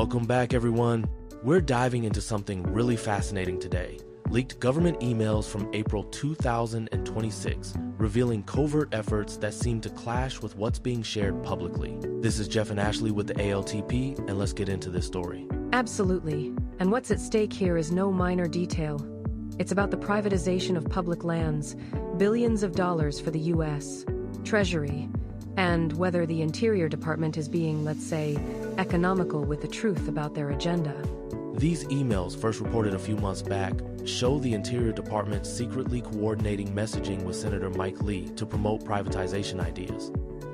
Welcome back, everyone. We're diving into something really fascinating today. Leaked government emails from April 2026 revealing covert efforts that seem to clash with what's being shared publicly. This is Jeff and Ashley with the ALTP, and let's get into this story. Absolutely. And what's at stake here is no minor detail. It's about the privatization of public lands, billions of dollars for the U.S. Treasury, and whether the Interior Department is being, let's say, economical with the truth about their agenda. These emails, first reported a few months back, show the Interior Department secretly coordinating messaging with Senator Mike Lee to promote privatization ideas.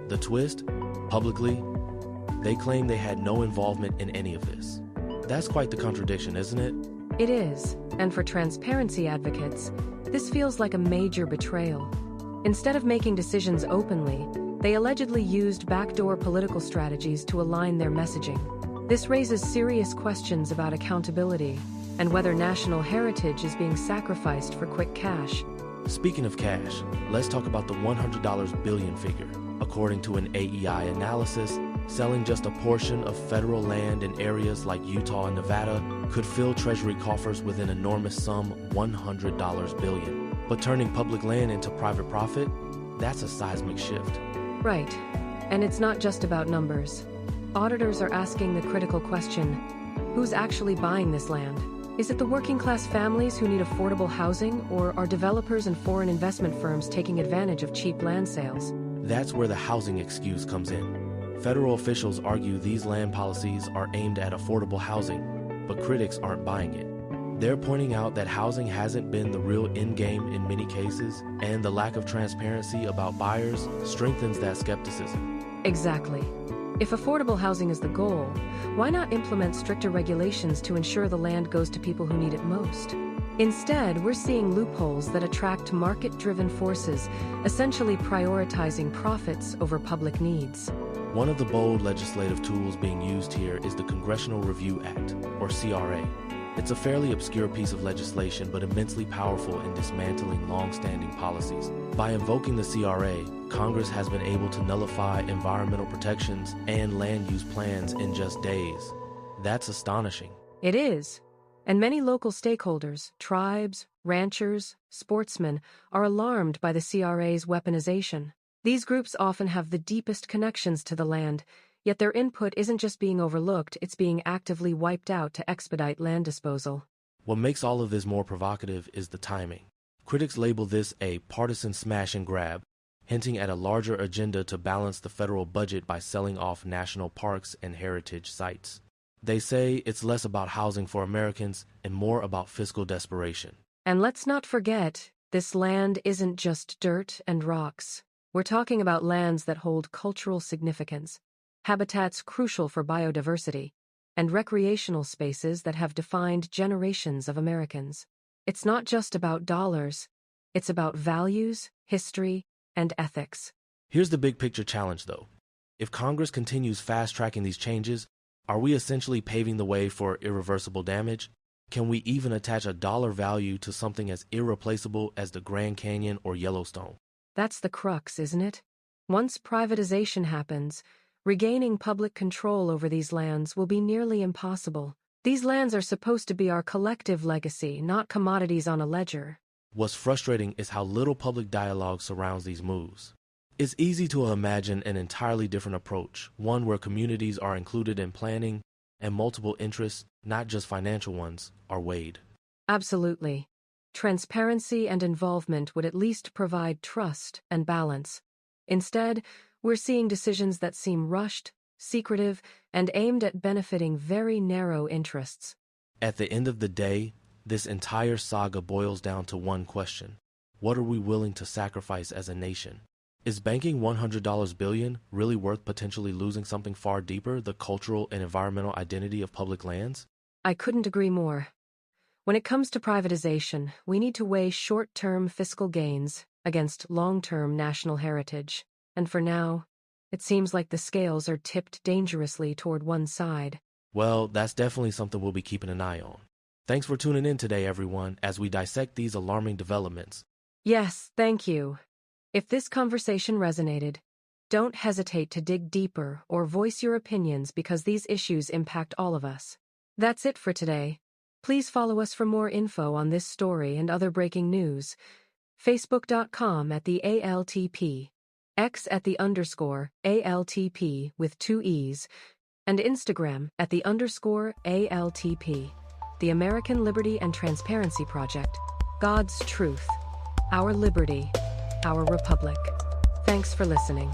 The twist? Publicly, they claim they had no involvement in any of this. That's quite the contradiction, isn't it? It is, and for transparency advocates, this feels like a major betrayal. Instead of making decisions openly, they allegedly used backdoor political strategies to align their messaging. This raises serious questions about accountability and whether national heritage is being sacrificed for quick cash. Speaking of cash, let's talk about the $100 billion figure. According to an AEI analysis, selling just a portion of federal land in areas like Utah and Nevada could fill Treasury coffers with an enormous sum, $100 billion. But turning public land into private profit, that's a seismic shift. Right. And it's not just about numbers. Auditors are asking the critical question, who's actually buying this land? Is it the working-class families who need affordable housing, or are developers and foreign investment firms taking advantage of cheap land sales? That's where the housing excuse comes in. Federal officials argue these land policies are aimed at affordable housing, but critics aren't buying it. They're pointing out that housing hasn't been the real end game in many cases, and the lack of transparency about buyers strengthens that skepticism. Exactly. If affordable housing is the goal, why not implement stricter regulations to ensure the land goes to people who need it most? Instead, we're seeing loopholes that attract market-driven forces, essentially prioritizing profits over public needs. One of the bold legislative tools being used here is the Congressional Review Act, or CRA. It's a fairly obscure piece of legislation, but immensely powerful in dismantling long-standing policies. By invoking the CRA, Congress has been able to nullify environmental protections and land use plans in just days. That's astonishing. It is. And many local stakeholders, tribes, ranchers, sportsmen, are alarmed by the CRA's weaponization. These groups often have the deepest connections to the land, yet their input isn't just being overlooked, it's being actively wiped out to expedite land disposal. What makes all of this more provocative is the timing. Critics label this a partisan smash and grab, hinting at a larger agenda to balance the federal budget by selling off national parks and heritage sites. They say it's less about housing for Americans and more about fiscal desperation. And let's not forget, this land isn't just dirt and rocks. We're talking about lands that hold cultural significance, habitats crucial for biodiversity, and recreational spaces that have defined generations of Americans. It's not just about dollars, it's about values, history, and ethics. Here's the big picture challenge, though. If Congress continues fast-tracking these changes, are we essentially paving the way for irreversible damage? Can we even attach a dollar value to something as irreplaceable as the Grand Canyon or Yellowstone? That's the crux, isn't it? Once privatization happens, regaining public control over these lands will be nearly impossible. These lands are supposed to be our collective legacy, not commodities on a ledger. What's frustrating is how little public dialogue surrounds these moves. It's easy to imagine an entirely different approach, one where communities are included in planning and multiple interests, not just financial ones, are weighed. Absolutely. Transparency and involvement would at least provide trust and balance. Instead, we're seeing decisions that seem rushed, secretive, and aimed at benefiting very narrow interests. At the end of the day, this entire saga boils down to one question. What are we willing to sacrifice as a nation? Is banking $100 billion really worth potentially losing something far deeper, the cultural and environmental identity of public lands? I couldn't agree more. When it comes to privatization, we need to weigh short-term fiscal gains against long-term national heritage. And for now, it seems like the scales are tipped dangerously toward one side. Well, that's definitely something we'll be keeping an eye on. Thanks for tuning in today, everyone, as we dissect these alarming developments. Yes, thank you. If this conversation resonated, Don't hesitate to dig deeper or voice your opinions because these issues impact all of us. That's it for today. Please follow us for more info on this story and other breaking news. Facebook.com at the ALTP, X at the _ALTP with 2 E's, and Instagram at the _ALTP. The American Liberty and Transparency Project. God's truth. Our liberty. Our republic. Thanks for listening.